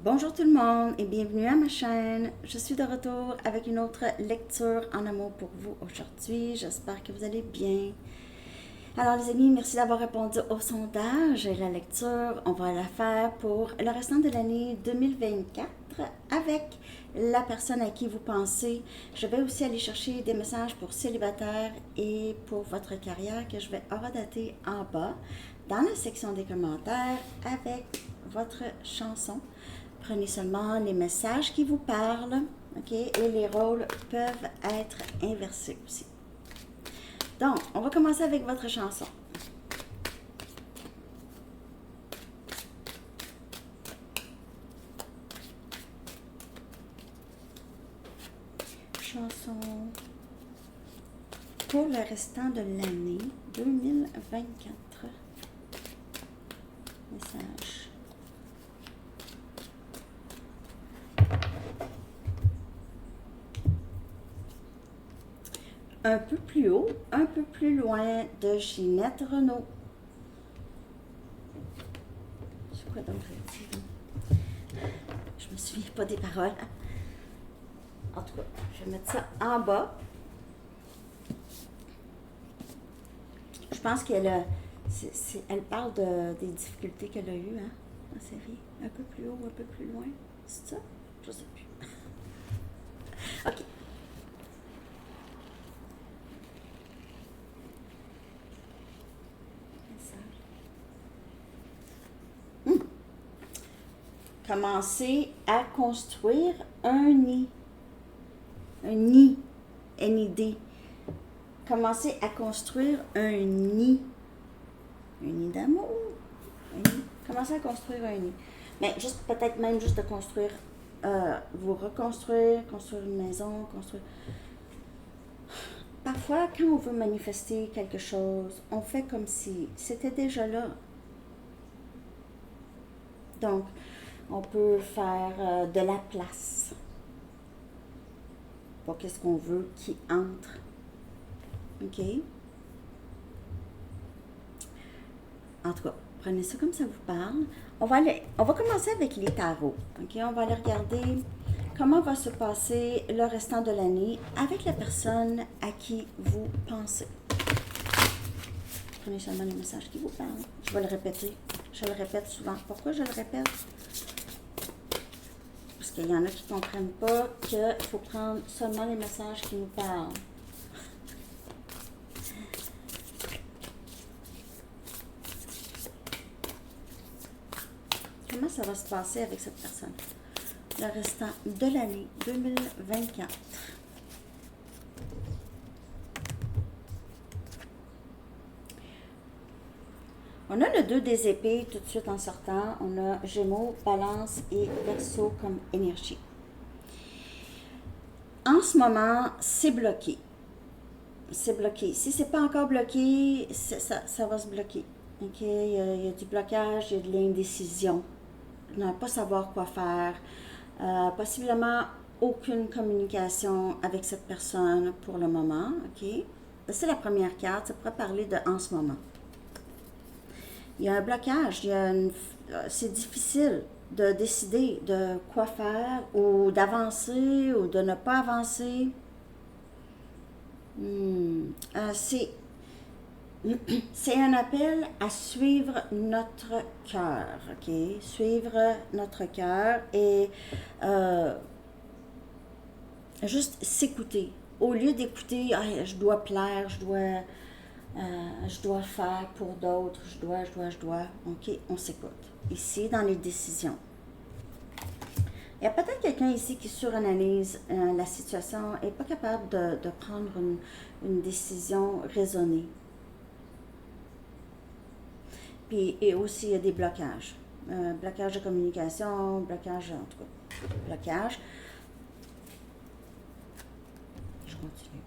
Bonjour tout le monde et bienvenue à ma chaîne. Je suis de retour avec une autre lecture en amour pour vous aujourd'hui. J'espère que vous allez bien. Alors les amis, merci d'avoir répondu au sondage et la lecture. On va la faire pour le restant de l'année 2024 avec la personne à qui vous pensez. Je vais aussi aller chercher des messages pour célibataires et pour votre carrière que je vais horodater en bas dans la section des commentaires avec votre chanson. Prenez seulement les messages qui vous parlent, ok? Et les rôles peuvent être inversés aussi. Donc, on va commencer avec votre chanson. Chanson pour le restant de l'année 2024. Message. Un peu plus haut, un peu plus loin de Ginette Renault. C'est quoi donc je me souviens pas des paroles. En tout cas, je vais mettre ça en bas. Je pense qu'elle elle parle des difficultés qu'elle a eues dans sa vie. Un peu plus haut, un peu plus loin. C'est ça? Je sais plus. OK. Commencer à construire un nid. Un nid. N-I-D. Commencer à construire un nid. Un nid d'amour. Commencer à construire un nid. Mais juste peut-être même juste de construire, vous reconstruire, construire une maison, construire. Parfois, quand on veut manifester quelque chose, on fait comme si c'était déjà là. Donc, on peut faire de la place pour qu'est-ce qu'on veut qui entre. OK? En tout cas, prenez ça comme ça vous parle. On va commencer avec les tarots. OK? On va aller regarder comment va se passer le restant de l'année avec la personne à qui vous pensez. Prenez seulement les messages qui vous parlent. Je vais le répéter. Je le répète souvent. Pourquoi je le répète? Parce qu'il y en a qui ne comprennent pas qu'il faut prendre seulement les messages qui nous parlent. Comment ça va se passer avec cette personne? Le restant de l'année 2024. On a le 2 des épées tout de suite en sortant. On a Gémeaux, Balance et Verseau comme énergie. En ce moment, c'est bloqué. C'est bloqué. Si c'est pas encore bloqué, ça va se bloquer. OK? Il y a du blocage, il y a de l'indécision. Ne pas savoir quoi faire. Possiblement aucune communication avec cette personne pour le moment. OK? C'est la première carte. Ça pourrait parler de en ce moment. Il y a un blocage, c'est difficile de décider de quoi faire ou d'avancer ou de ne pas avancer. C'est un appel à suivre notre cœur, OK? Suivre notre cœur et juste s'écouter. Au lieu d'écouter, ah, je dois plaire, je dois faire pour d'autres, je dois. OK, on s'écoute. Ici, dans les décisions. Il y a peut-être quelqu'un ici qui suranalyse la situation et n'est pas capable de prendre une décision raisonnée. Puis, et aussi, il y a des blocages. Blocage de communication, blocage, en tout cas, blocage. Je continue.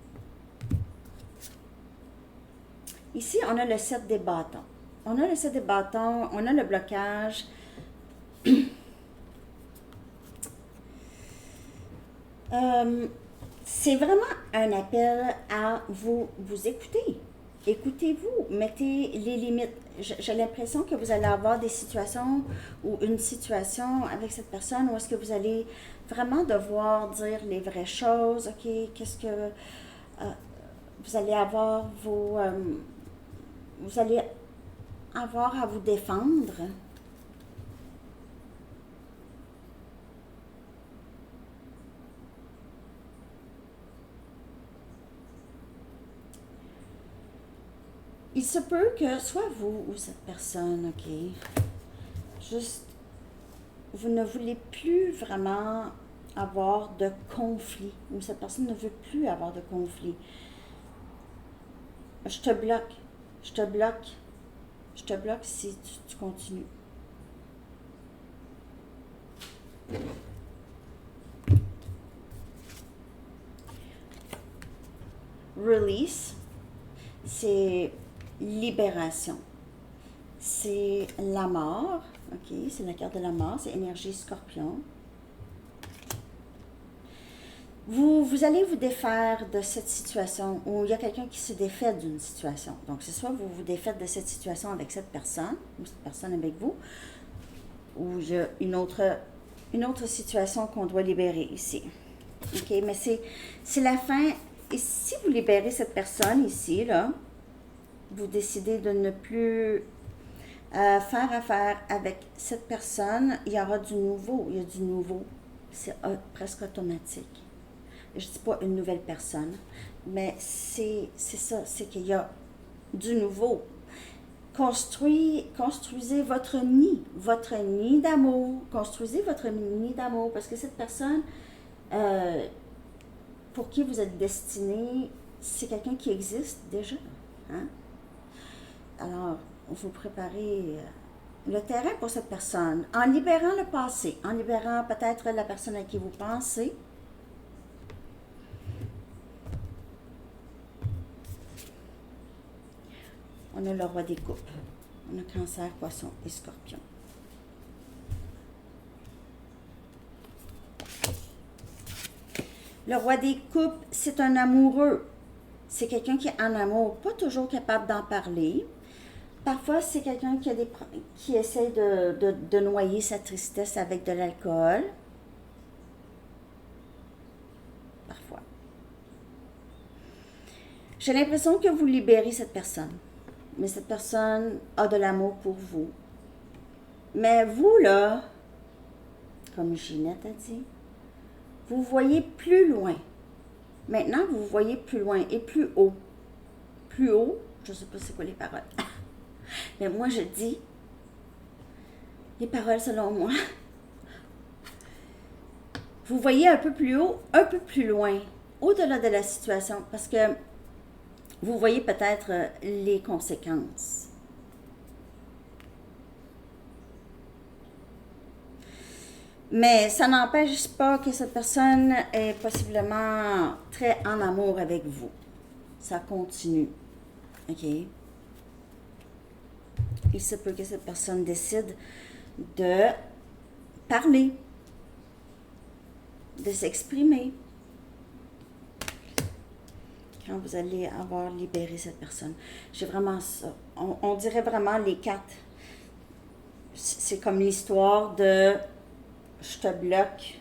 Ici, on a le 7 des bâtons. On a le 7 des bâtons, on a le blocage. C'est vraiment un appel à vous écouter. écoutez-vous, mettez les limites. J'ai l'impression que vous allez avoir des situations ou une situation avec cette personne où est-ce que vous allez vraiment devoir dire les vraies choses, ok, qu'est-ce que vous allez avoir vous allez avoir à vous défendre. Il se peut que soit vous ou cette personne, ok, juste, vous ne voulez plus vraiment avoir de conflit, ou cette personne ne veut plus avoir de conflit. Je te bloque, je te bloque, je te bloque si tu continues. Release, c'est libération. C'est la mort, ok, c'est la carte de la mort, c'est énergie scorpion. Vous allez vous défaire de cette situation où il y a quelqu'un qui se défait d'une situation. Donc, c'est soit vous vous défaites de cette situation avec cette personne, ou cette personne avec vous, ou il y a une autre situation qu'on doit libérer ici. OK, mais c'est la fin. Et si vous libérez cette personne ici, là, vous décidez de ne plus faire affaire avec cette personne, il y aura du nouveau. Il y a du nouveau. C'est presque automatique. Je ne dis pas une nouvelle personne, mais c'est ça, c'est qu'il y a du nouveau. Construisez votre nid d'amour. Construisez votre nid d'amour, parce que cette personne pour qui vous êtes destiné, c'est quelqu'un qui existe déjà. Hein? Alors, vous préparez le terrain pour cette personne en libérant le passé, en libérant peut-être la personne à qui vous pensez. On a le roi des coupes. On a cancer, poisson et scorpion. Le roi des coupes, c'est un amoureux. C'est quelqu'un qui est en amour, pas toujours capable d'en parler. Parfois, c'est quelqu'un qui essaie de noyer sa tristesse avec de l'alcool. Parfois. J'ai l'impression que vous libérez cette personne. Mais cette personne a de l'amour pour vous. Mais vous, là, comme Ginette a dit, vous voyez plus loin. Maintenant, vous voyez plus loin et plus haut. Plus haut, je ne sais pas c'est quoi les paroles. Mais moi, je dis les paroles selon moi. Vous voyez un peu plus haut, un peu plus loin, au-delà de la situation, parce que vous voyez peut-être les conséquences. Mais ça n'empêche pas que cette personne est possiblement très en amour avec vous. Ça continue. OK? Il se peut que cette personne décide de parler, de s'exprimer. Quand vous allez avoir libéré cette personne. J'ai vraiment ça. On dirait vraiment les quatre. C'est comme l'histoire de je te bloque,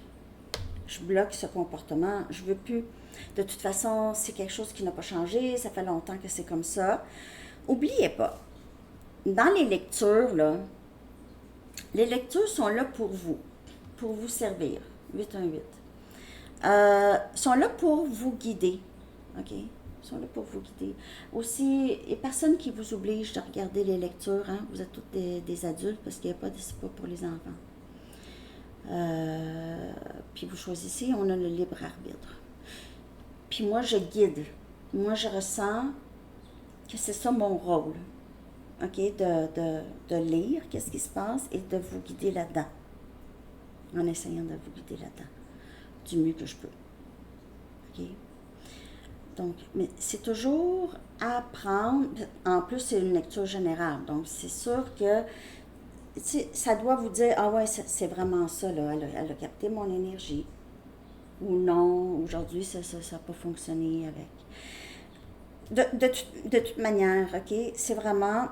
je bloque ce comportement, je veux plus. De toute façon, c'est quelque chose qui n'a pas changé, ça fait longtemps que c'est comme ça. Oubliez pas, dans les lectures, là, les lectures sont là pour vous servir. 818. Sont là pour vous guider. OK? Sont là pour vous guider. Aussi, il n'y a personne qui vous oblige de regarder les lectures. Hein? Vous êtes tous des adultes parce qu'il n'y a pas c'est pas pour les enfants. Puis vous choisissez, on a le libre arbitre. Puis moi, je guide. Moi, je ressens que c'est ça mon rôle. OK? De lire qu'est-ce qui se passe et de vous guider là-dedans. En essayant de vous guider là-dedans. Du mieux que je peux. OK? Donc, mais c'est toujours apprendre. En plus, c'est une lecture générale. Donc, c'est sûr que ça doit vous dire, ah ouais, c'est vraiment ça, là. Elle a capté mon énergie. Ou non, aujourd'hui, ça n'a pas fonctionné avec. de toute manière, OK, c'est vraiment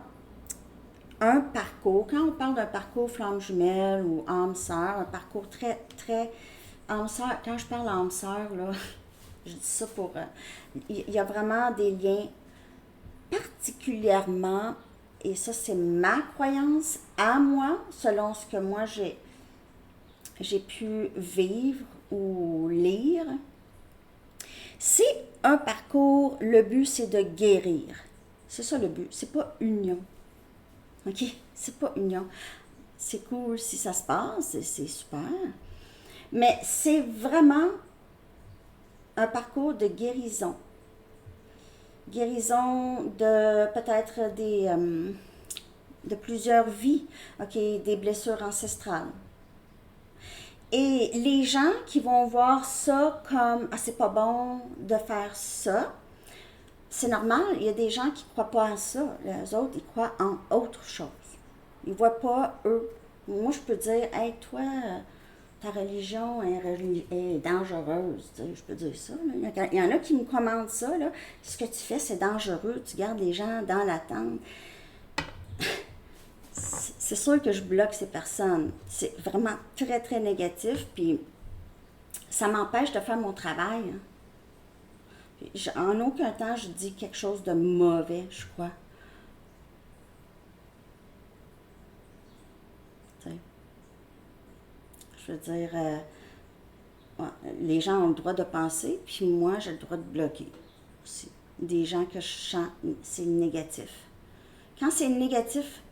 un parcours. Quand on parle d'un parcours flamme jumelle ou âme sœur, un parcours très, très âme sœur, quand je parle âme sœur, là, je dis ça pour... il y a vraiment des liens particulièrement, et ça c'est ma croyance à moi, selon ce que moi j'ai pu vivre ou lire. C'est un parcours, le but c'est de guérir. C'est ça le but, c'est pas union. OK? C'est pas union. C'est cool si ça se passe, c'est super. Mais c'est vraiment un parcours de guérison. Guérison de peut-être de plusieurs vies, OK, des blessures ancestrales. Et les gens qui vont voir ça comme ah, c'est pas bon de faire ça, c'est normal, il y a des gens qui ne croient pas à ça. Les autres, ils croient en autre chose. Ils ne voient pas eux. Moi, je peux dire, hey, toi, ta religion est dangereuse. Tu sais, je peux dire ça. Là. Il y en a qui me commandent ça. Là. Ce que tu fais, c'est dangereux. Tu gardes les gens dans l'attente. C'est sûr que je bloque ces personnes. C'est vraiment très, très négatif. Puis, ça m'empêche de faire mon travail. Hein. En aucun temps, je dis quelque chose de mauvais, je crois. Tu sais, je veux dire, ouais, les gens ont le droit de penser, puis moi, j'ai le droit de bloquer aussi. Des gens que je sens, c'est négatif. Quand c'est négatif,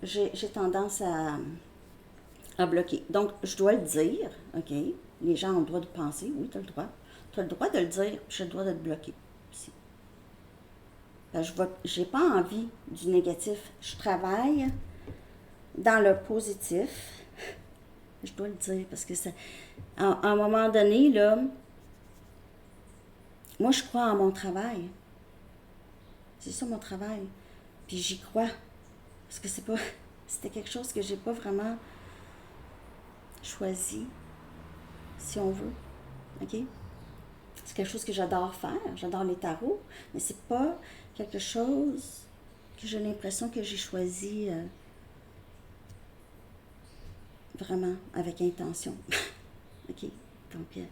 j'ai tendance à bloquer. Donc, je dois le dire, OK? Les gens ont le droit de penser, oui, tu as le droit. Tu as le droit de le dire, j'ai le droit de te bloquer aussi. Je n'ai pas envie du négatif. Je travaille dans le positif. Je dois le dire parce que ça, à un moment donné, là, moi, je crois en mon travail. C'est ça mon travail. Puis j'y crois. Parce que c'était quelque chose que j'ai pas vraiment choisi, si on veut. OK? C'est quelque chose que j'adore faire. J'adore les tarots. Mais c'est pas quelque chose que j'ai l'impression que j'ai choisi vraiment avec intention. OK? Donc,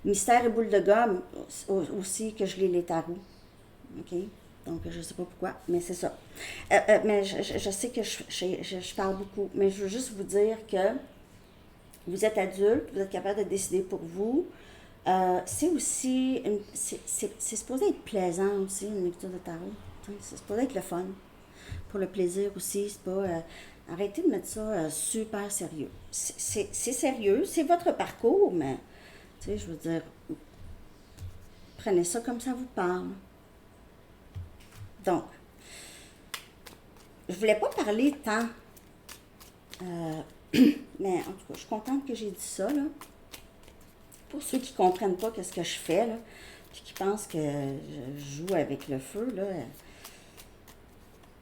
mystère et boule de gomme aussi que je lis les tarots. OK? Donc, je ne sais pas pourquoi, mais c'est ça. Mais je sais que je parle beaucoup, mais je veux juste vous dire que vous êtes adulte, vous êtes capable de décider pour vous. C'est aussi, c'est supposé être plaisant aussi, une lecture de tarot. C'est supposé être le fun. Pour le plaisir aussi, c'est pas... arrêtez de mettre ça super sérieux. C'est sérieux, c'est votre parcours, mais, tu sais, je veux dire, prenez ça comme ça vous parle. Donc, je voulais pas parler tant, mais en tout cas, je suis contente que j'ai dit ça, là. Pour ceux qui ne comprennent pas ce que je fais, là, puis qui pensent que je joue avec le feu, là,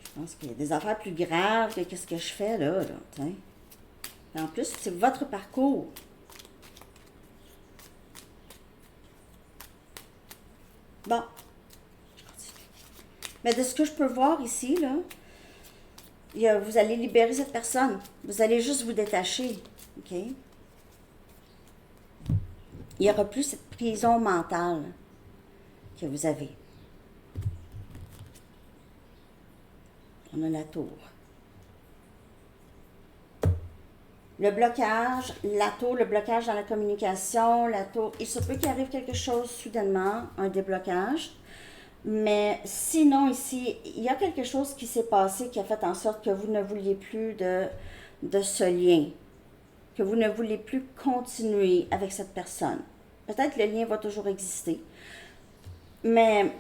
je pense qu'il y a des affaires plus graves que ce que je fais, là, en plus, c'est votre parcours. Bon, je continue. Mais de ce que je peux voir ici, là, vous allez libérer cette personne. Vous allez juste vous détacher, OK? Il n'y aura plus cette prison mentale que vous avez. On a la tour. Le blocage, la tour, le blocage dans la communication, la tour. Il se peut qu'il arrive quelque chose soudainement, un déblocage. Mais sinon, ici, il y a quelque chose qui s'est passé qui a fait en sorte que vous ne vouliez plus de ce lien. Que vous ne voulez plus continuer avec cette personne. Peut-être que le lien va toujours exister. Mais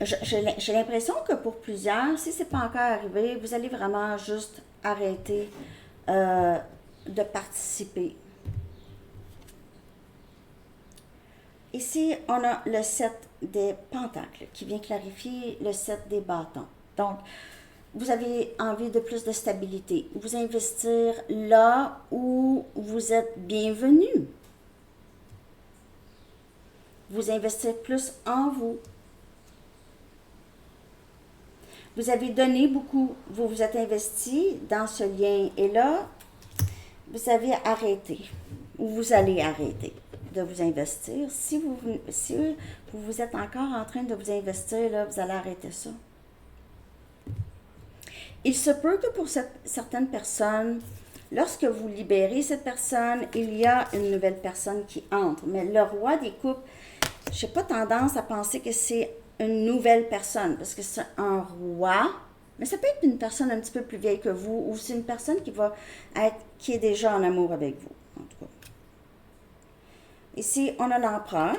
j'ai l'impression que pour plusieurs, si ce n'est pas encore arrivé, vous allez vraiment juste arrêter de participer. Ici, on a le 7 des pentacles qui vient clarifier le 7 des bâtons. Donc, vous avez envie de plus de stabilité. Vous investir là où vous êtes bienvenu. vous investir plus en vous. Vous avez donné beaucoup, vous vous êtes investi dans ce lien et là, vous avez arrêté ou vous allez arrêter de vous investir. Si vous êtes encore en train de vous investir, là, vous allez arrêter ça. Il se peut que pour certaines personnes, lorsque vous libérez cette personne, il y a une nouvelle personne qui entre. Mais le roi des coupes, je n'ai pas tendance à penser que c'est une nouvelle personne, parce que c'est un roi, mais ça peut être une personne un petit peu plus vieille que vous, ou c'est une personne qui est déjà en amour avec vous, en tout cas. Ici, on a l'empereur.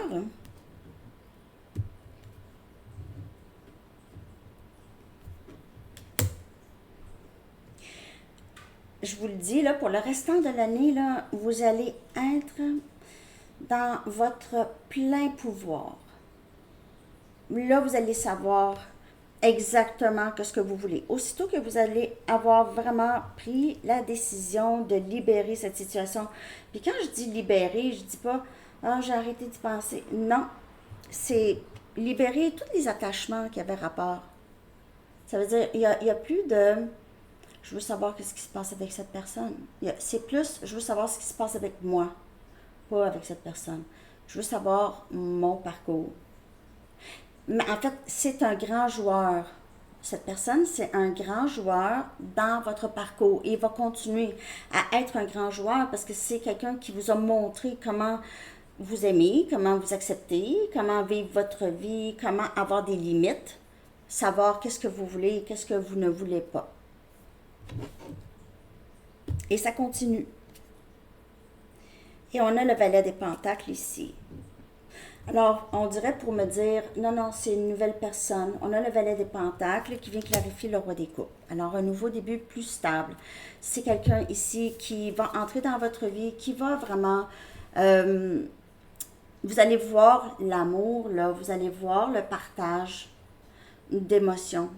Je vous le dis, là, pour le restant de l'année, là, vous allez être dans votre plein pouvoir. Là, vous allez savoir exactement ce que vous voulez. Aussitôt que vous allez avoir vraiment pris la décision de libérer cette situation. Puis quand je dis libérer, je dis pas « Ah, j'ai arrêté d'y penser ». Non, c'est libérer tous les attachements qui avaient rapport. Ça veut dire, il y a plus de « je veux savoir ce qui se passe avec cette personne ». C'est plus « je veux savoir ce qui se passe avec moi », pas avec cette personne. Je veux savoir mon parcours. Mais en fait, c'est un grand joueur. Cette personne, c'est un grand joueur dans votre parcours. Et il va continuer à être un grand joueur parce que c'est quelqu'un qui vous a montré comment vous aimer, comment vous accepter, comment vivre votre vie, comment avoir des limites, savoir qu'est-ce que vous voulez et qu'est-ce que vous ne voulez pas. Et ça continue. Et on a le valet des pentacles ici. Alors, on dirait pour me dire, non, c'est une nouvelle personne. On a le valet des pentacles qui vient clarifier le roi des coupes. Alors, un nouveau début plus stable. C'est quelqu'un ici qui va entrer dans votre vie, qui va vraiment... vous allez voir l'amour, là, vous allez voir le partage d'émotions.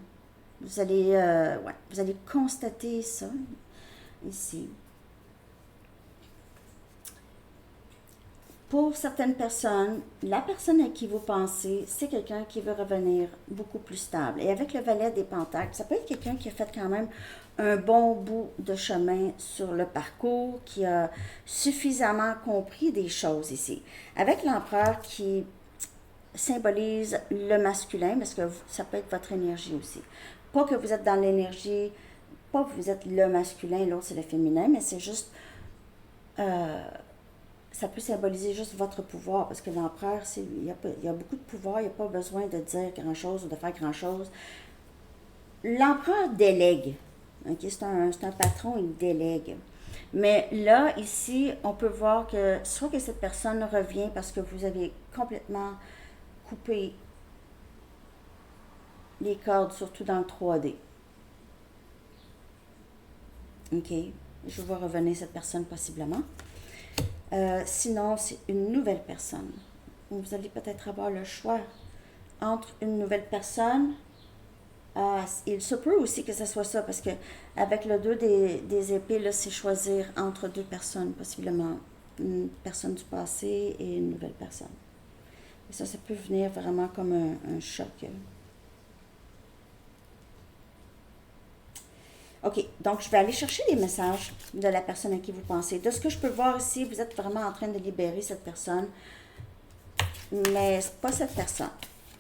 Vous allez constater ça ici. Pour certaines personnes, la personne à qui vous pensez, c'est quelqu'un qui veut revenir beaucoup plus stable. Et avec le valet des pentacles, ça peut être quelqu'un qui a fait quand même un bon bout de chemin sur le parcours, qui a suffisamment compris des choses ici. Avec l'empereur qui symbolise le masculin, parce que ça peut être votre énergie aussi. Pas que vous êtes dans l'énergie, pas que vous êtes le masculin, l'autre c'est le féminin, mais c'est juste... ça peut symboliser juste votre pouvoir, parce que l'empereur, il y a beaucoup de pouvoir, il n'y a pas besoin de dire grand-chose ou de faire grand-chose. L'empereur délègue. Okay? C'est un patron, il délègue. Mais là, ici, on peut voir que soit que cette personne revient parce que vous avez complètement coupé les cordes, surtout dans le 3D. OK? Je vois revenir cette personne possiblement. Sinon, c'est une nouvelle personne. Vous allez peut-être avoir le choix entre une nouvelle personne. Il se peut aussi que ce soit ça, parce que avec le 2 des épées, là, c'est choisir entre deux personnes, possiblement une personne du passé et une nouvelle personne. Et ça peut venir vraiment comme un choc. OK, donc je vais aller chercher les messages de la personne à qui vous pensez. De ce que je peux voir ici, vous êtes vraiment en train de libérer cette personne, mais c'est pas cette personne.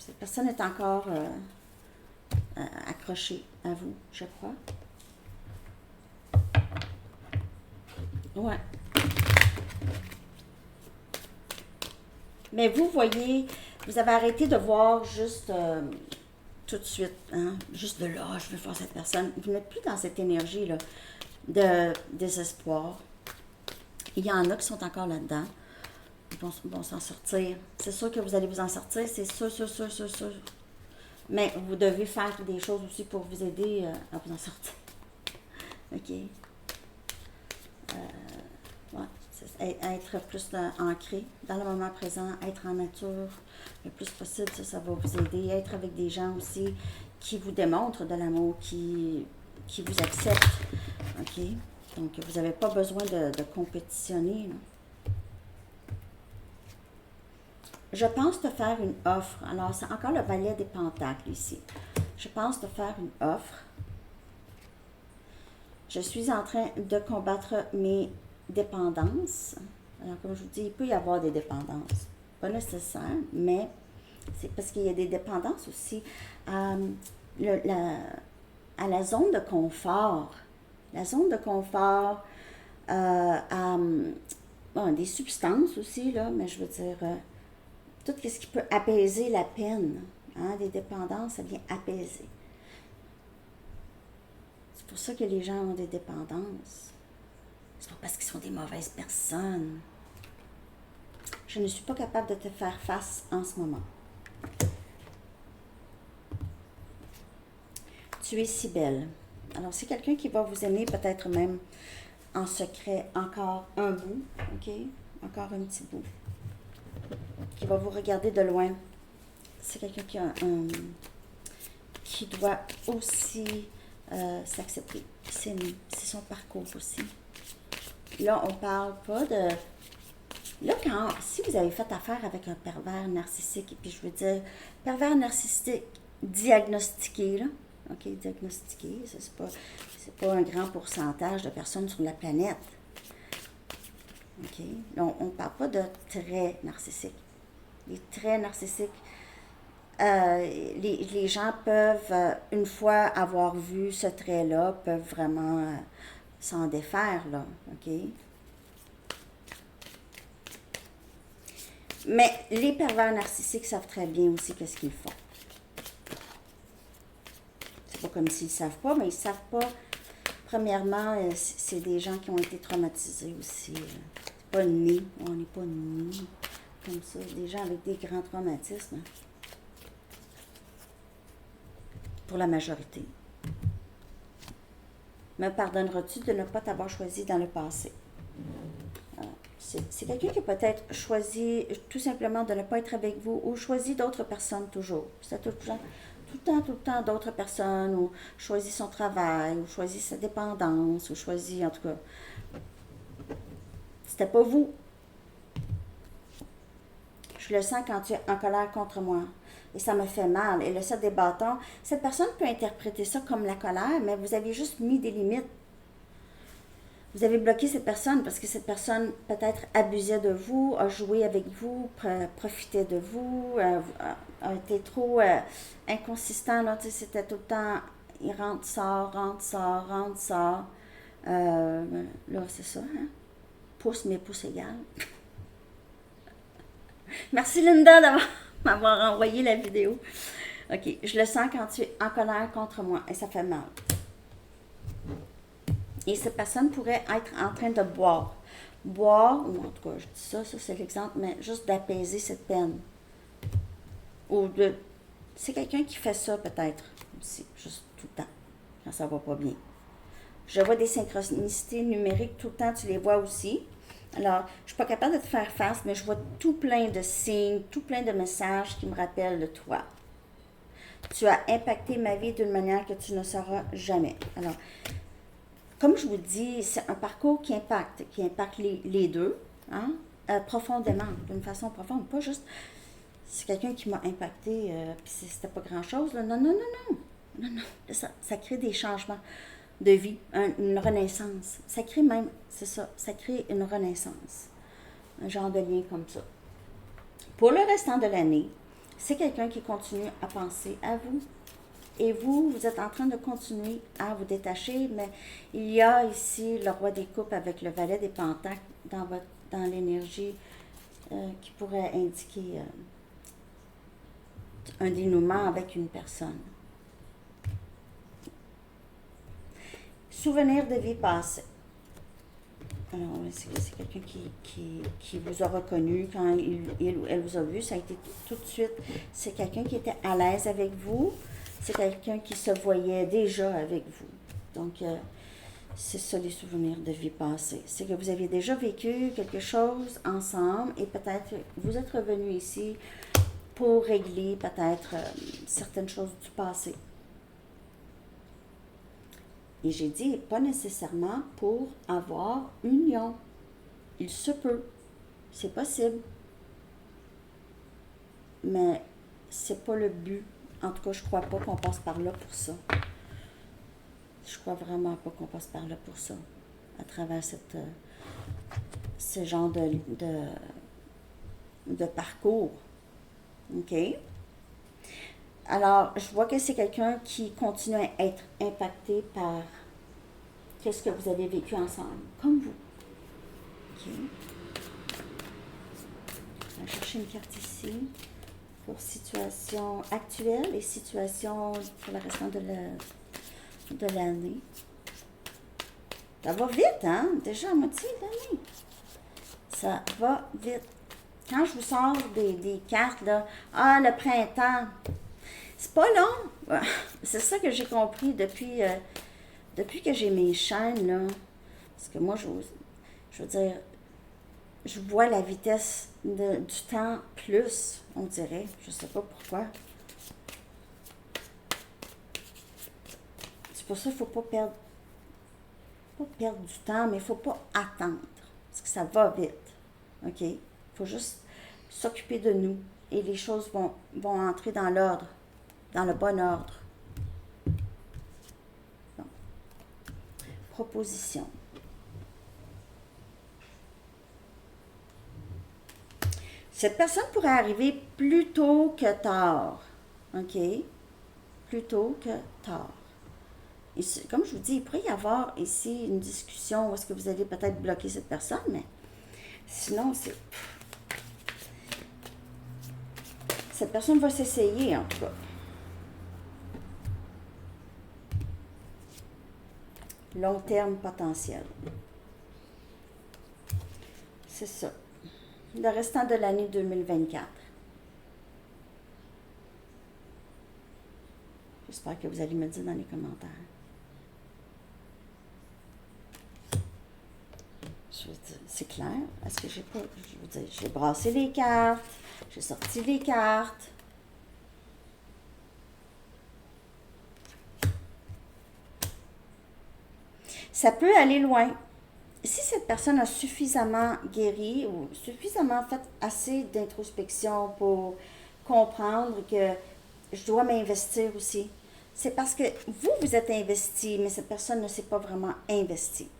Cette personne est encore accrochée à vous, je crois. Ouais. Mais vous voyez, vous avez arrêté de voir juste... tout de suite, hein, juste de là, je veux voir cette personne. Vous n'êtes plus dans cette énergie-là de désespoir. Il y en a qui sont encore là-dedans. Ils vont s'en sortir. C'est sûr que vous allez vous en sortir, c'est sûr. Mais vous devez faire des choses aussi pour vous aider à vous en sortir. OK. Être plus ancré dans le moment présent, être en nature le plus possible, ça va vous aider. Être avec des gens aussi qui vous démontrent de l'amour, qui vous acceptent. OK? Donc, vous n'avez pas besoin de compétitionner. Je pense te faire une offre. Alors, c'est encore le valet des pentacles ici. Je pense te faire une offre. Je suis en train de combattre mes dépendances. Alors, comme je vous dis, il peut y avoir des dépendances. Pas nécessaire, mais c'est parce qu'il y a des dépendances aussi à la zone de confort. La zone de confort, à bon, des substances aussi, là, mais je veux dire, tout ce qui peut apaiser la peine. Hein, des dépendances, ça vient apaiser. C'est pour ça que les gens ont des dépendances. C'est pas parce qu'ils sont des mauvaises personnes. Je ne suis pas capable de te faire face en ce moment. Tu es si belle. Alors, c'est quelqu'un qui va vous aimer peut-être même en secret encore un bout, ok? Encore un petit bout. Qui va vous regarder de loin. C'est quelqu'un qui doit aussi s'accepter. C'est son parcours aussi. Là, on parle pas de... Là, si vous avez fait affaire avec un pervers narcissique, et puis je veux dire, pervers narcissique diagnostiqué, là, ok, diagnostiqué, c'est pas un grand pourcentage de personnes sur la planète. Ok, donc on ne parle pas de traits narcissiques. Les traits narcissiques, les gens peuvent, une fois avoir vu ce trait-là, peuvent vraiment s'en défaire, là, ok? Mais les pervers narcissiques savent très bien aussi qu'est-ce qu'ils font. C'est pas comme s'ils ne savent pas, mais ils ne savent pas. Premièrement, c'est des gens qui ont été traumatisés aussi. C'est pas né, on n'est pas né comme ça. Des gens avec des grands traumatismes. Pour la majorité. Me pardonneras-tu de ne pas t'avoir choisi dans le passé? C'est quelqu'un qui a peut-être choisi tout simplement de ne pas être avec vous ou choisi d'autres personnes toujours. C'est tout le temps d'autres personnes ou choisi son travail ou choisi sa dépendance ou choisi, en tout cas, c'était pas vous. Je le sens quand tu es en colère contre moi. Et ça me fait mal. Et le 7 des bâtons, cette personne peut interpréter ça comme la colère, mais vous avez juste mis des limites. Vous avez bloqué cette personne parce que cette personne peut-être abusait de vous, a joué avec vous, profitait de vous, a été trop inconsistant. Là, c'était tout le temps, il rentre, sort, rentre, sort, rentre, sort. Là, c'est ça, hein? Pouce, mais pouce égal. Merci Linda d'avoir m'avoir envoyé la vidéo. Ok, je le sens quand tu es en colère contre moi et ça fait mal. Et cette personne pourrait être en train de boire. Boire, ou en tout cas, je dis ça c'est l'exemple, mais juste d'apaiser cette peine. Ou de... C'est quelqu'un qui fait ça peut-être aussi, juste tout le temps, quand ça va pas bien. Je vois des synchronicités numériques tout le temps, tu les vois aussi. Alors, je suis pas capable de te faire face, mais je vois tout plein de signes, tout plein de messages qui me rappellent de toi. Tu as impacté ma vie d'une manière que tu ne sauras jamais. Alors, comme je vous dis, c'est un parcours qui impacte les deux, hein, profondément, d'une façon profonde. Pas juste, c'est quelqu'un qui m'a impacté, puis c'était pas grand-chose. Là. Non, non, non, non. Non, non. Ça crée des changements de vie, une renaissance. Ça crée même, c'est ça, ça crée une renaissance. Un genre de lien comme ça. Pour le restant de l'année, c'est quelqu'un qui continue à penser à vous. Et vous, vous êtes en train de continuer à vous détacher, mais il y a ici le roi des coupes avec le valet des pentacles dans l'énergie qui pourrait indiquer un dénouement avec une personne. Souvenir de vie passée. Alors, c'est quelqu'un qui vous a reconnu quand il ou elle vous a vu. Ça a été tout de suite. C'est quelqu'un qui était à l'aise avec vous. C'est quelqu'un qui se voyait déjà avec vous. Donc, c'est ça les souvenirs de vie passée. C'est que vous aviez déjà vécu quelque chose ensemble et peut-être vous êtes revenu ici pour régler peut-être certaines choses du passé. Et j'ai dit, pas nécessairement pour avoir une union. Il se peut. C'est possible. mais c'est pas le but. En tout cas, je crois pas qu'on passe par là pour ça. Je crois vraiment pas qu'on passe par là pour ça, à travers ce genre de parcours. OK? Alors, je vois que c'est quelqu'un qui continue à être impacté par qu'est-ce que vous avez vécu ensemble, comme vous. OK? On va chercher une carte ici pour situation actuelle et situation pour le restant de l'année. Ça va vite, hein? Déjà à moitié de l'année. Ça va vite. Quand je vous sors des cartes, là, le printemps, c'est pas long. C'est ça que j'ai compris depuis que j'ai mes chaînes, là. Parce que moi, je veux dire, je vois la vitesse du temps plus, on dirait. Je sais pas pourquoi. C'est pour ça qu'il ne faut pas perdre du temps, mais il ne faut pas attendre. Parce que ça va vite. OK? Il faut juste s'occuper de nous. Et les choses vont entrer dans l'ordre. Dans le bon ordre. Bon. Proposition. Cette personne pourrait arriver plus tôt que tard. OK? Plus tôt que tard. Et comme je vous dis, il pourrait y avoir ici une discussion où est-ce que vous allez peut-être bloquer cette personne, mais sinon, cette personne va s'essayer, en tout cas. Long terme potentiel. C'est ça. Le restant de l'année 2024. J'espère que vous allez me dire dans les commentaires. Je veux dire, c'est clair. Est-ce que j'ai pas... Je veux dire, j'ai brassé les cartes. J'ai sorti les cartes. Ça peut aller loin. Si cette personne a suffisamment guéri ou suffisamment fait assez d'introspection pour comprendre que je dois m'investir aussi, c'est parce que vous êtes investi, mais cette personne ne s'est pas vraiment investie.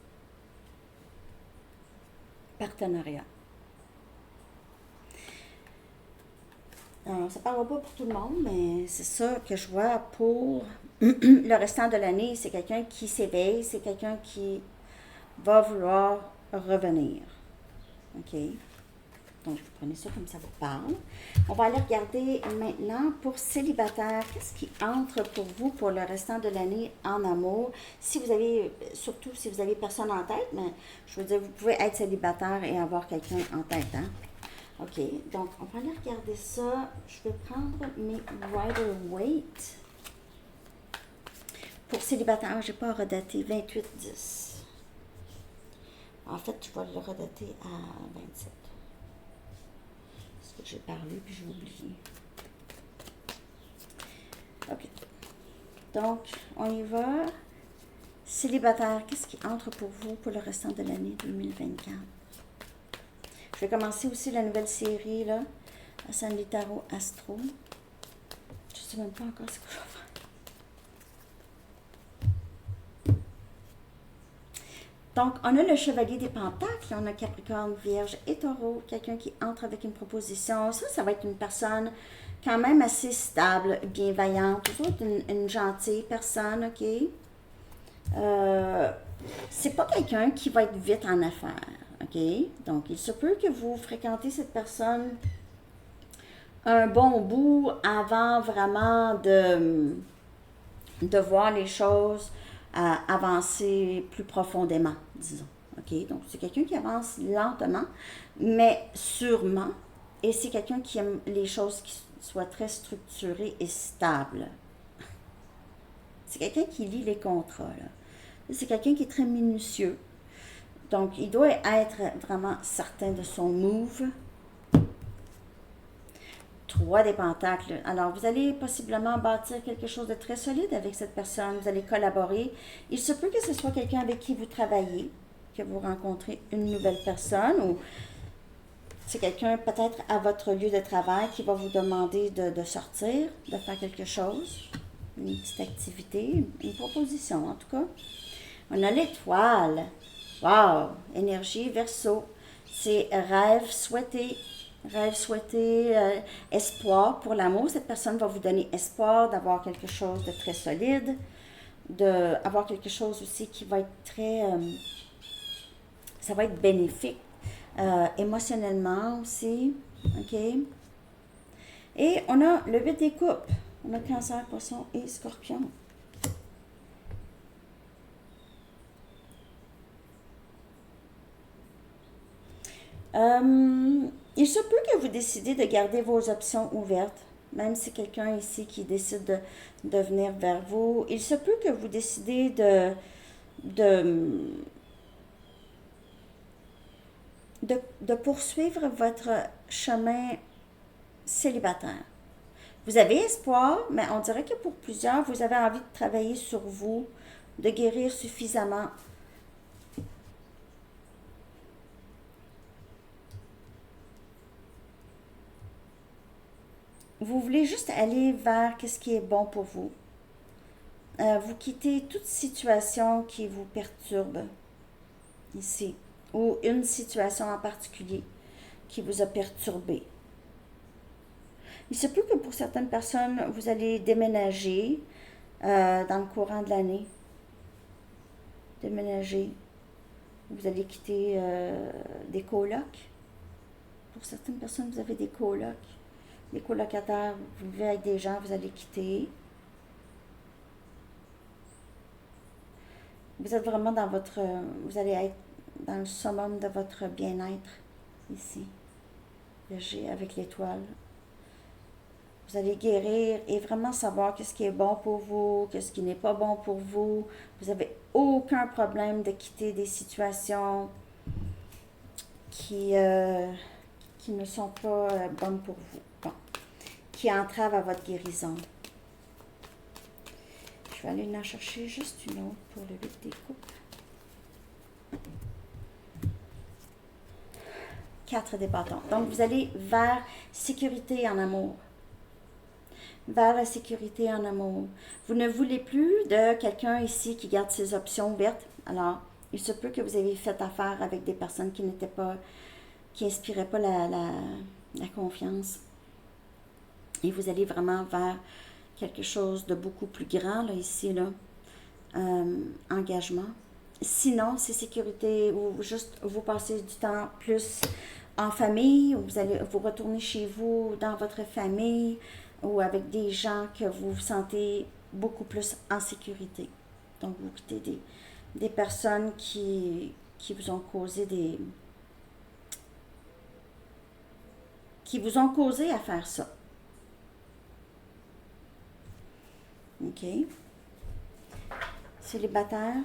Partenariat. Alors, ça ne parlera pas pour tout le monde, mais c'est ça que je vois pour le restant de l'année. C'est quelqu'un qui s'éveille, c'est quelqu'un qui va vouloir revenir. OK? Donc, vous prenez ça comme ça vous parle. On va aller regarder maintenant pour célibataire. Qu'est-ce qui entre pour vous pour le restant de l'année en amour? Si vous avez, surtout si vous avez personne en tête, mais je veux dire, vous pouvez être célibataire et avoir quelqu'un en tête, hein? OK, donc on va aller regarder ça. Je vais prendre mes Rider-Waite. Pour célibataire, je n'ai pas redaté 28-10. En fait, je vais le redater à 27. Parce que j'ai parlé puis j'ai oublié. OK. Donc, on y va. Célibataire, qu'est-ce qui entre pour vous pour le restant de l'année 2024? Je vais commencer aussi la nouvelle série, là, à Sandy Tarot Astro. Je ne sais même pas encore ce que je vais faire. Donc, on a le Chevalier des Pentacles, on a Capricorne, Vierge et Taureau, quelqu'un qui entre avec une proposition. Ça va être une personne quand même assez stable, bienveillante, toujours une gentille personne, OK? C'est pas quelqu'un qui va être vite en affaires, OK? Donc, il se peut que vous fréquentez cette personne un bon bout avant vraiment de voir les choses avancer plus profondément, disons. OK? Donc, c'est quelqu'un qui avance lentement, mais sûrement. Et c'est quelqu'un qui aime les choses qui soient très structurées et stables. C'est quelqu'un qui lit les contrats, là. C'est quelqu'un qui est très minutieux. Donc, il doit être vraiment certain de son move. 3 des Pentacles. Alors, vous allez possiblement bâtir quelque chose de très solide avec cette personne. Vous allez collaborer. Il se peut que ce soit quelqu'un avec qui vous travaillez, que vous rencontrez une nouvelle personne ou C'est quelqu'un peut-être à votre lieu de travail qui va vous demander de sortir, de faire quelque chose, une petite activité, une proposition en tout cas. On a l'étoile. Wow! Énergie Verseau. C'est rêve souhaité, espoir pour l'amour. Cette personne va vous donner espoir d'avoir quelque chose de très solide, d'avoir quelque chose aussi qui va être très... ça va être bénéfique émotionnellement aussi. OK? Et on a le 8 des coupes. On a Cancer, Poisson et Scorpion. Il se peut que vous décidez de garder vos options ouvertes, même si quelqu'un ici qui décide de venir vers vous. Il se peut que vous décidez de, de poursuivre votre chemin célibataire. Vous avez espoir, mais on dirait que pour plusieurs, vous avez envie de travailler sur vous, de guérir suffisamment. Vous voulez juste aller vers ce qui est bon pour vous. Vous quittez toute situation qui vous perturbe ici, ou une situation en particulier qui vous a perturbé. Il se peut que pour certaines personnes, vous allez déménager dans le courant de l'année. Déménager. Vous allez quitter des colocs. Pour certaines personnes, vous avez des colocs. Des colocataires, vous vivez avec des gens, vous allez quitter. Vous êtes vraiment dans votre... Vous allez être dans le summum de votre bien-être ici. Léger avec l'étoile. Vous allez guérir et vraiment savoir qu'est-ce qui est bon pour vous, qu'est-ce qui n'est pas bon pour vous. Vous n'avez aucun problème de quitter des situations qui ne sont pas bonnes pour vous. Bon. Qui entravent à votre guérison. Je vais aller en chercher juste une autre pour le 8 des coupes. 4 des bâtons. Donc, vous allez vers sécurité en amour. Vers la sécurité en amour. Vous ne voulez plus de quelqu'un ici qui garde ses options ouvertes. Alors, il se peut que vous ayez fait affaire avec des personnes qui n'étaient pas, qui n'inspiraient pas la confiance. Et vous allez vraiment vers quelque chose de beaucoup plus grand, là, ici, là. Engagement. Sinon, c'est sécurité ou juste vous passez du temps plus en famille, ou vous allez vous retourner chez vous, dans votre famille, ou avec des gens que vous vous sentez beaucoup plus en sécurité. Donc, vous quittez des personnes qui vous ont causé qui vous ont causé à faire ça. OK. Célibataire,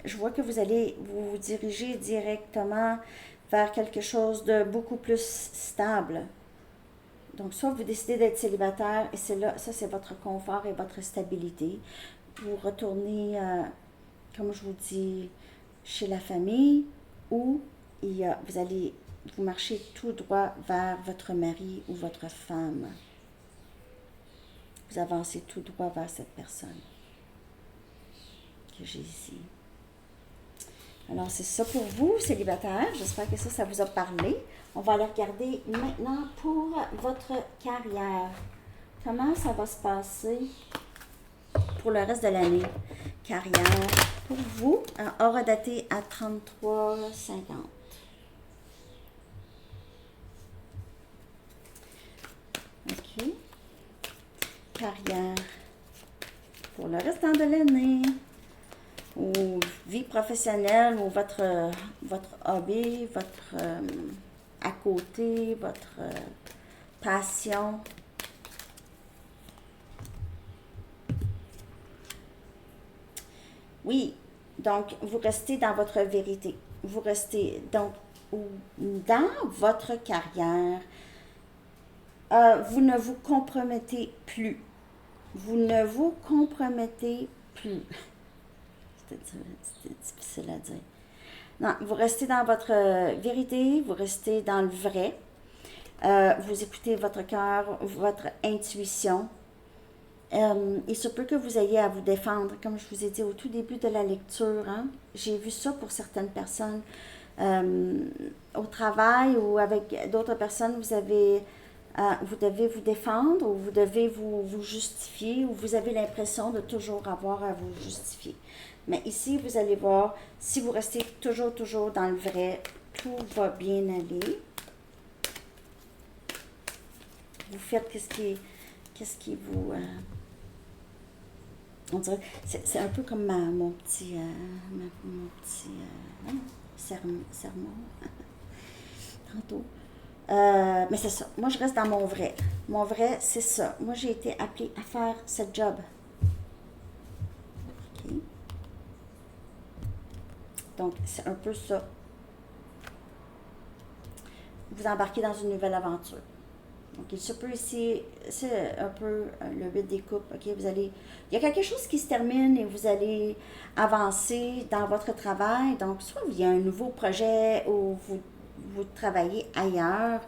je vois que vous allez vous diriger directement vers quelque chose de beaucoup plus stable. Donc, soit vous décidez d'être célibataire, et c'est là, ça c'est votre confort et votre stabilité. Vous retournez, comme je vous dis, chez la famille, ou vous marchez tout droit vers votre mari ou votre femme. Vous avancez tout droit vers cette personne que j'ai ici. Alors, c'est ça pour vous, célibataire. J'espère que ça vous a parlé. On va aller regarder maintenant pour votre carrière. Comment ça va se passer pour le reste de l'année? Carrière, pour vous, aura daté à 33,50. OK. Carrière pour le restant de l'année. Ou vie professionnelle, ou votre hobby, votre à côté, votre passion. Oui, donc vous restez dans votre vérité. Vous restez donc dans votre carrière. Vous ne vous compromettez plus. Vous ne vous compromettez plus. C'était difficile à dire. Non, vous restez dans votre vérité, vous restez dans le vrai. Vous écoutez votre cœur, votre intuition. Il se peut que vous ayez à vous défendre, comme je vous ai dit au tout début de la lecture. Hein? J'ai vu ça pour certaines personnes. Au travail ou avec d'autres personnes, vous devez vous défendre ou vous devez vous justifier ou vous avez l'impression de toujours avoir à vous justifier. Mais ici, vous allez voir, si vous restez toujours dans le vrai, tout va bien aller. Vous faites qu'est-ce qui vous... on dirait, c'est un peu comme mon petit sermon tantôt. Mais c'est ça. Moi, je reste dans mon vrai. Mon vrai, c'est ça. Moi, j'ai été appelée à faire ce job. OK. Donc, c'est un peu ça. Vous embarquez dans une nouvelle aventure. Donc, il se peut ici, c'est un peu le 8 des coupes, ok? Il y a quelque chose qui se termine et vous allez avancer dans votre travail. Donc, soit il y a un nouveau projet où vous travaillez ailleurs,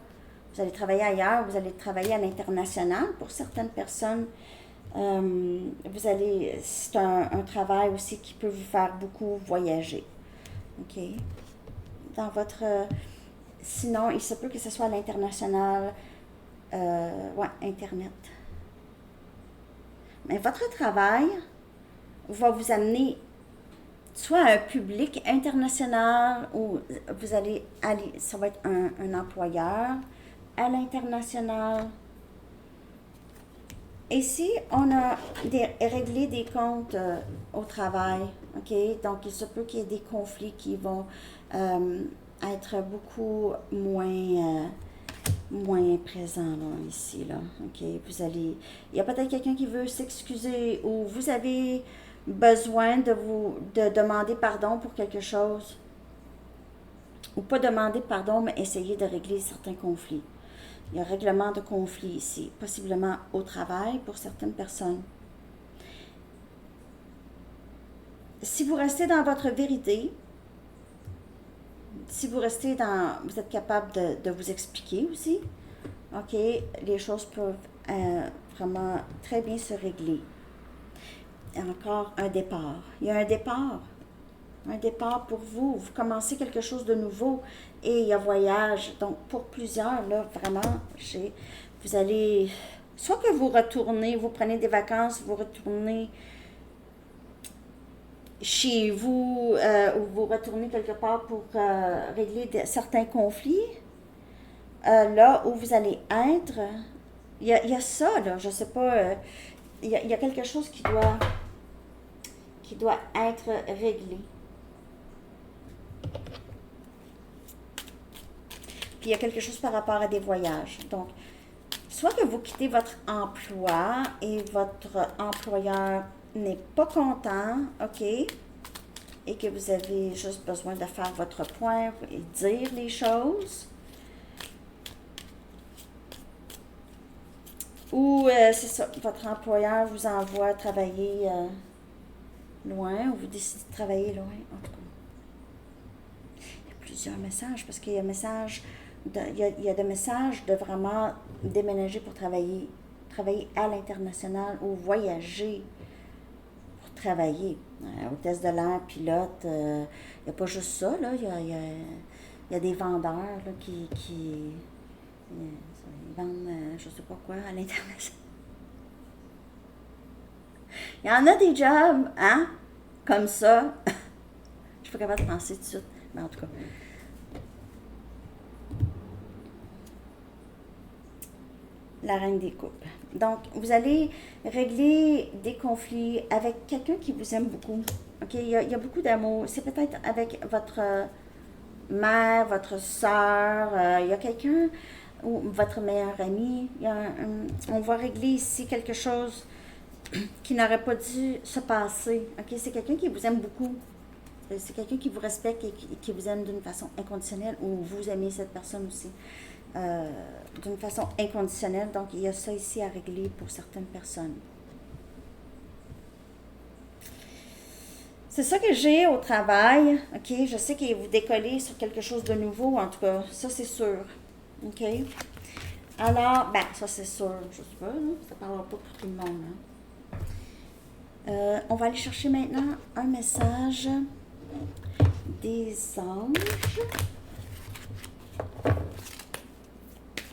vous allez travailler ailleurs, vous allez travailler à l'international. Pour certaines personnes, c'est un travail aussi qui peut vous faire beaucoup voyager, ok? Dans votre, sinon, il se peut que ce soit à l'international. Internet. Mais votre travail va vous amener soit à un public international ou vous allez aller, ça va être un employeur à l'international. Ici, on a réglé des comptes au travail, ok? Donc, il se peut qu'il y ait des conflits qui vont être beaucoup moins présent là, ici, là. OK? Il y a peut-être quelqu'un qui veut s'excuser ou vous avez besoin de demander pardon pour quelque chose. Ou pas demander pardon, mais essayer de régler certains conflits. Il y a un règlement de conflit ici, possiblement au travail pour certaines personnes. Si vous restez dans votre vérité, si vous vous êtes capable de vous expliquer aussi, ok, les choses peuvent vraiment très bien se régler. Et encore un départ. Il y a un départ pour vous. Vous commencez quelque chose de nouveau et il y a voyage. Donc pour plusieurs, là, vraiment, vous allez, soit que vous retournez, vous prenez des vacances, vous retournez chez vous ou vous retournez quelque part pour régler certains conflits, là où vous allez être, il y a ça, là, je sais pas, il y a quelque chose qui doit être réglé. Puis il y a quelque chose par rapport à des voyages. Donc, soit que vous quittez votre emploi et votre employeur n'est pas content, ok, et que vous avez juste besoin de faire votre point et dire les choses. Ou c'est ça, votre employeur vous envoie travailler loin ou vous décidez de travailler loin. En tout cas, il y a plusieurs messages parce qu'il y a il y a des messages de vraiment déménager pour travailler à l'international ou voyager pour travailler. Hôtesse de l'air, pilote, il n'y a pas juste ça, là. Il y a des vendeurs là, qui ils vendent je sais pas quoi à l'international. Il y en a des jobs, hein, comme ça. Je suis pas capable de penser tout de suite, mais en tout cas. La reine des coupes. Donc, vous allez régler des conflits avec quelqu'un qui vous aime beaucoup. OK? Il y a beaucoup d'amour. C'est peut-être avec votre mère, votre soeur. Il y a quelqu'un, ou votre meilleur ami. On va régler ici quelque chose qui n'aurait pas dû se passer. OK? C'est quelqu'un qui vous aime beaucoup. C'est quelqu'un qui vous respecte et qui vous aime d'une façon inconditionnelle ou vous aimez cette personne aussi. D'une façon inconditionnelle. Donc, il y a ça ici à régler pour certaines personnes. C'est ça que j'ai au travail. OK? Je sais que vous décollez sur quelque chose de nouveau, en tout cas. Ça, c'est sûr. OK? Alors, ben, ça, c'est sûr. Je sais pas, là. Ça ne parlera pas pour tout le monde. On va aller chercher maintenant un message des anges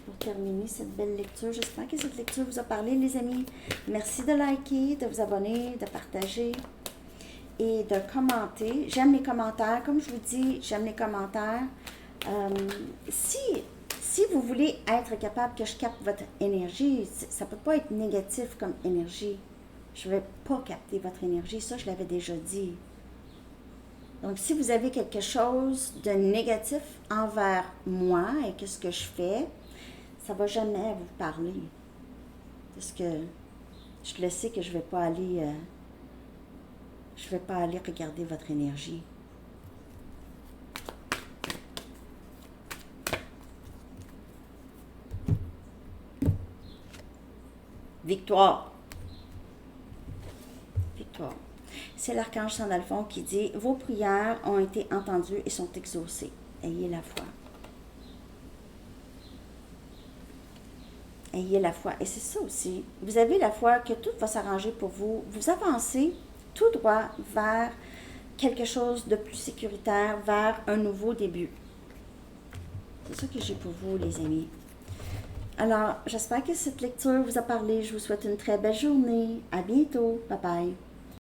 pour terminer cette belle lecture. J'espère que cette lecture vous a parlé, les amis. Merci de liker, de vous abonner, de partager et de commenter. J'aime les commentaires. Comme je vous dis, j'aime les commentaires. Si vous voulez être capable que je capte votre énergie, ça ne peut pas être négatif comme énergie. Je ne vais pas capter votre énergie. Ça, je l'avais déjà dit. Donc, si vous avez quelque chose de négatif envers moi et qu'est-ce que je fais, ça ne va jamais vous parler. Parce que je le sais que je ne vais pas aller... regarder votre énergie. Victoire. Victoire. C'est l'archange Sandalphon qui dit « Vos prières ont été entendues et sont exaucées. Ayez la foi. » Ayez la foi. Et c'est ça aussi. Vous avez la foi que tout va s'arranger pour vous. Vous avancez tout droit vers quelque chose de plus sécuritaire, vers un nouveau début. C'est ça que j'ai pour vous, les amis. Alors, j'espère que cette lecture vous a parlé. Je vous souhaite une très belle journée. À bientôt. Bye bye.